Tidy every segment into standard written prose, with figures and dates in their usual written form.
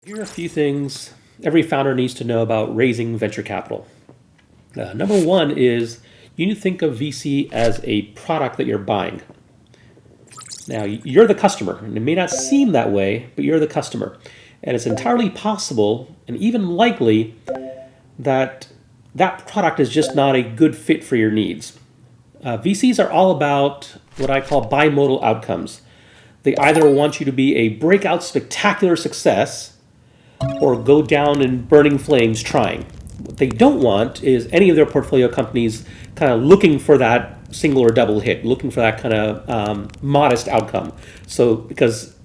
Here are a few things every founder needs to know about raising venture capital. Number one is you need to think of VC as a product that you're buying. Now, you're the customer, and it may not seem that way, but you're the customer. And it's entirely possible and even likely that that product is just not a good fit for your needs. VCs are all about what I call bimodal outcomes. They either want you to be a breakout spectacular success or go down in burning flames trying. What they don't want is any of their portfolio companies kind of looking for that single or double hit, looking for that kind of modest outcome. So, because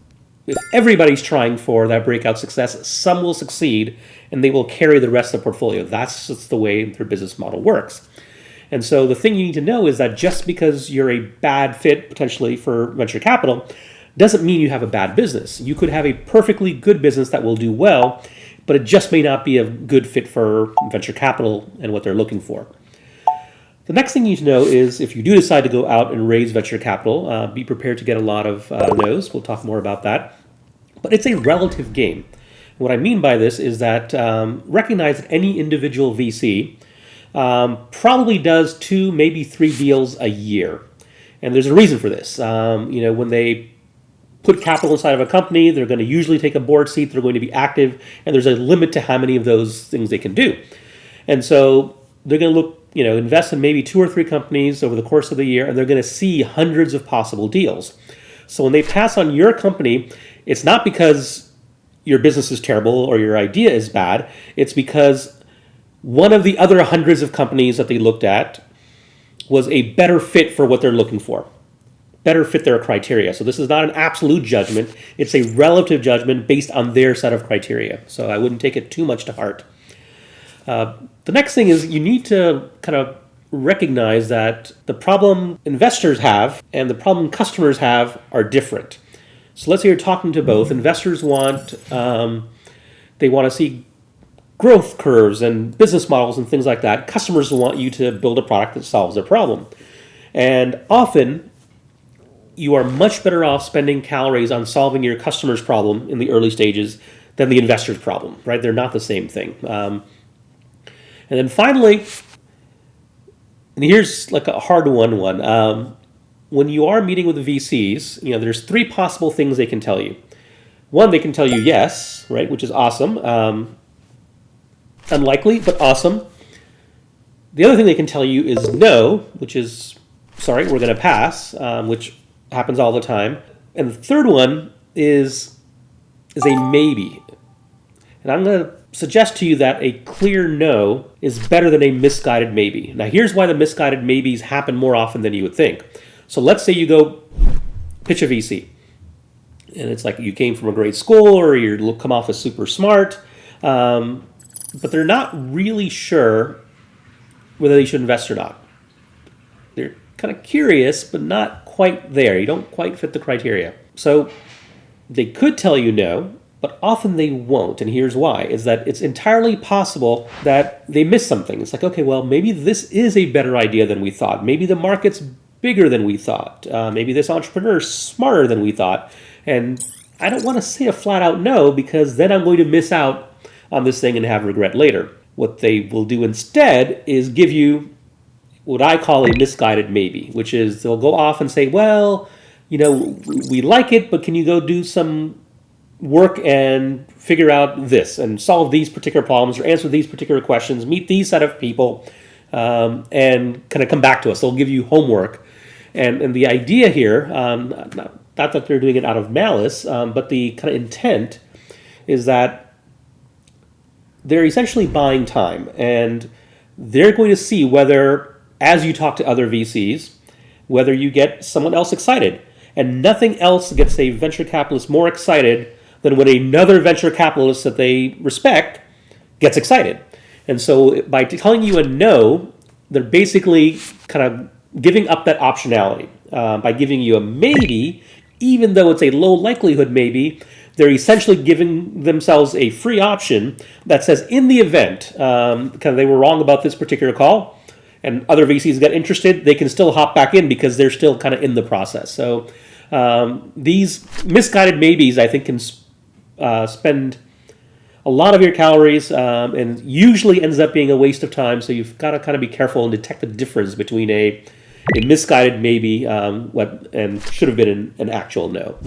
if everybody's trying for that breakout success, some will succeed and they will carry the rest of the portfolio. That's just the way their business model works. And so the thing you need to know is that just because you're a bad fit potentially for venture capital doesn't mean you have a bad business. You could have a perfectly good business that will do well, but it just may not be a good fit for venture capital and what they're looking for. The next thing you need to know is if you do decide to go out and raise venture capital, be prepared to get a lot of no's. We'll talk more about that. But it's a relative game. What I mean by this is that recognize that any individual VC probably does 2, maybe 3 deals a year. And there's a reason for this. When they put capital inside of a company, they're going to usually take a board seat, they're going to be active, and there's a limit to how many of those things they can do. And so they're going to invest in maybe 2 or 3 companies over the course of the year, and they're going to see hundreds of possible deals. So when they pass on your company, it's not because your business is terrible or your idea is bad, it's because one of the other hundreds of companies that they looked at was a better fit for what they're looking for. Better fit their criteria. So this is not an absolute judgment. It's a relative judgment based on their set of criteria. So I wouldn't take it too much to heart. The next thing is you need to kind of recognize that the problem investors have and the problem customers have are different. So let's say you're talking to both. Investors they want to see growth curves and business models and things like that. Customers want you to build a product that solves their problem. And often you are much better off spending calories on solving your customer's problem in the early stages than the investor's problem, right? They're not the same thing. And then finally, and here's like a hard one. When you are meeting with the VCs, there's 3 possible things they can tell you. One, they can tell you yes, right, which is awesome. Unlikely, but awesome. The other thing they can tell you is no, which is, sorry, we're going to pass, which happens all the time. And the third one is a maybe. And I'm going to suggest to you that a clear no is better than a misguided maybe. Now, here's why the misguided maybes happen more often than you would think. So let's say you go pitch a VC. And it's like you came from a great school or you come off as super smart. But they're not really sure whether they should invest or not. They're kind of curious, but not quite there. You don't quite fit the criteria. So they could tell you no, but often they won't. And here's why, is that it's entirely possible that they miss something. It's like, okay, well, maybe this is a better idea than we thought. Maybe the market's bigger than we thought. Maybe this entrepreneur is smarter than we thought. And I don't want to say a flat out no, because then I'm going to miss out on this thing and have regret later. What they will do instead is give you what I call a misguided maybe, which is they'll go off and say, well, we like it, but can you go do some work and figure out this and solve these particular problems or answer these particular questions, meet these set of people, and kind of come back to us. They'll give you homework. And the idea here, not that they're doing it out of malice, but the kind of intent is that they're essentially buying time, and they're going to see whether, as you talk to other VCs, whether you get someone else excited. And nothing else gets a venture capitalist more excited than when another venture capitalist that they respect gets excited. And so by telling you a no, they're basically kind of giving up that optionality. By giving you a maybe, even though it's a low likelihood maybe, they're essentially giving themselves a free option that says in the event they were wrong about this particular call and other VCs get interested, they can still hop back in because they're still kind of in the process. So these misguided maybes, I think, can spend a lot of your calories, and usually ends up being a waste of time. So you've got to kind of be careful and detect the difference between a misguided maybe, what and should have been an actual no.